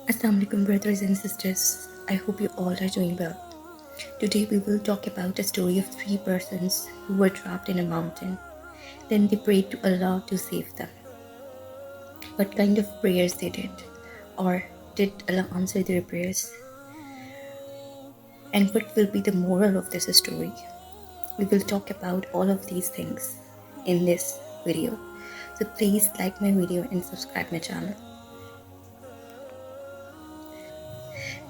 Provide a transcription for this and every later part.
Assalamualaikum brothers and sisters. I hope you all are doing well. Today we will talk about a story of three persons who were trapped in a mountain. Then they prayed to Allah to save them. What kind of prayers they did? Or did Allah answer their prayers? And what will be the moral of this story? We will talk about all of these things in this video. So please like my video and subscribe my channel.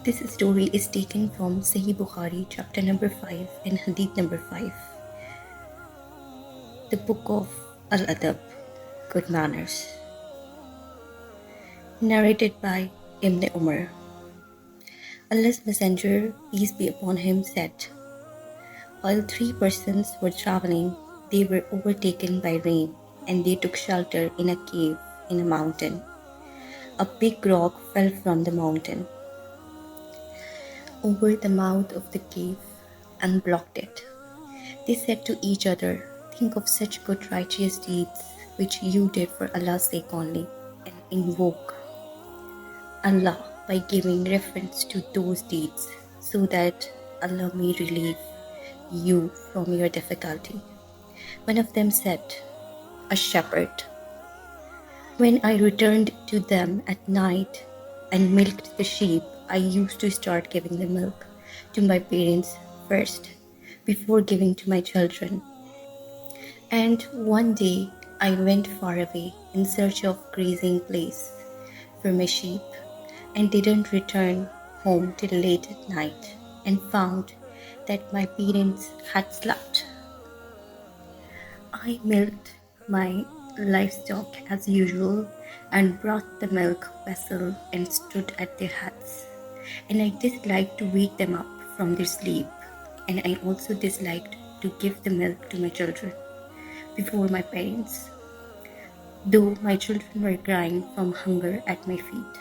This story is taken from Sahih Bukhari, chapter number 5 and hadith number 5. The book of Al-Adab, Good Manners. Narrated by Ibn Umar. Allah's Messenger, peace be upon him, said, while three persons were traveling, they were overtaken by rain and they took shelter in a cave in a mountain. A big rock fell from the mountain over the mouth of the cave and blocked it. They said to each other, think of such good righteous deeds which you did for Allah's sake only, and invoke Allah by giving reference to those deeds so that Allah may relieve you from your difficulty. One of them said, a shepherd. When I returned to them at night and milked the sheep, I used to start giving the milk to my parents first before giving to my children. And one day I went far away in search of grazing place for my sheep and didn't return home till late at night and found that my parents had slept. I milked my livestock as usual and brought the milk vessel and stood at their huts. And I disliked to wake them up from their sleep, and I also disliked to give the milk to my children before my parents, though my children were crying from hunger at my feet.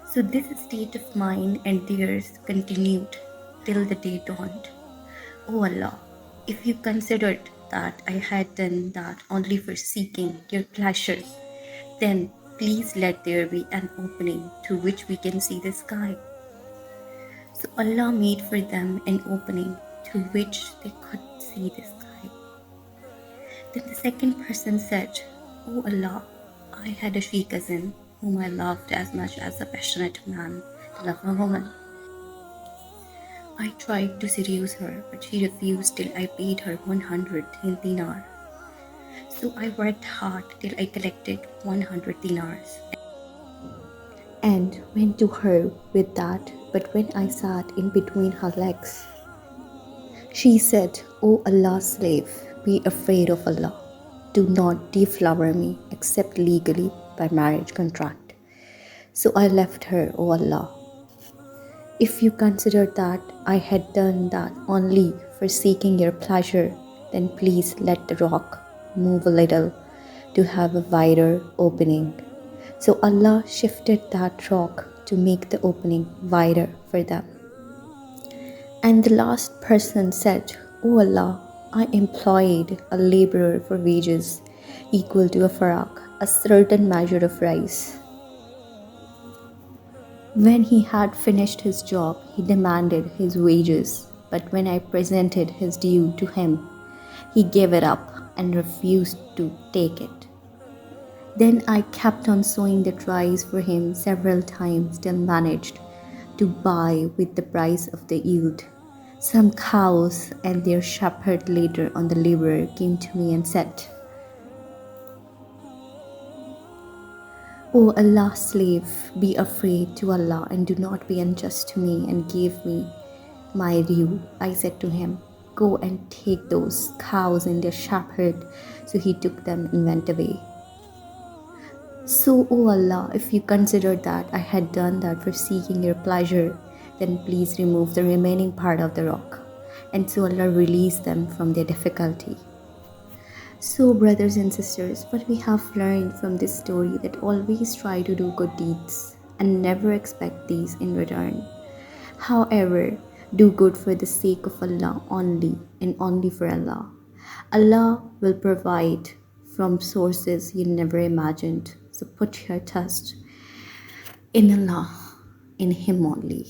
So this state of mine and theirs continued till the day dawned. O Allah, if you considered that I had done that only for seeking your pleasure, then please let there be an opening through which we can see the sky. So Allah made for them an opening through which they could see the sky. Then the second person said, O Allah, I had a she cousin whom I loved as much as a passionate man loves a woman. I tried to seduce her, but she refused till I paid her 100 dinar. So I worked hard till I collected 100 dinars and went to her with that. But when I sat in between her legs, she said, O Allah's slave, be afraid of Allah. Do not deflower me except legally by marriage contract. So I left her, O Allah. If you consider that I had done that only for seeking your pleasure, then please let the rock move a little to have a wider opening. So Allah shifted that rock to make the opening wider for them. And the last person said, O Allah, I employed a laborer for wages equal to a farak, a certain measure of rice. When he had finished his job, he demanded his wages, but when I presented his due to him, he gave it up and refused to take it. Then I kept on sowing the rice for him several times till managed to buy with the price of the yield. Some cows and their shepherd later on the laborer came to me and said, O Allah's slave, be afraid to Allah and do not be unjust to me and give me my due. I said to him, go and take those cows and their shepherd. So he took them and went away. So, O Allah, if you consider that I had done that for seeking your pleasure, then please remove the remaining part of the rock. And so Allah released them from their difficulty. So, brothers and sisters, what we have learned from this story that always try to do good deeds and never expect these in return. However, do good for the sake of Allah only and only for Allah. Allah will provide from sources you never imagined. So put your trust In Allah, in Him only.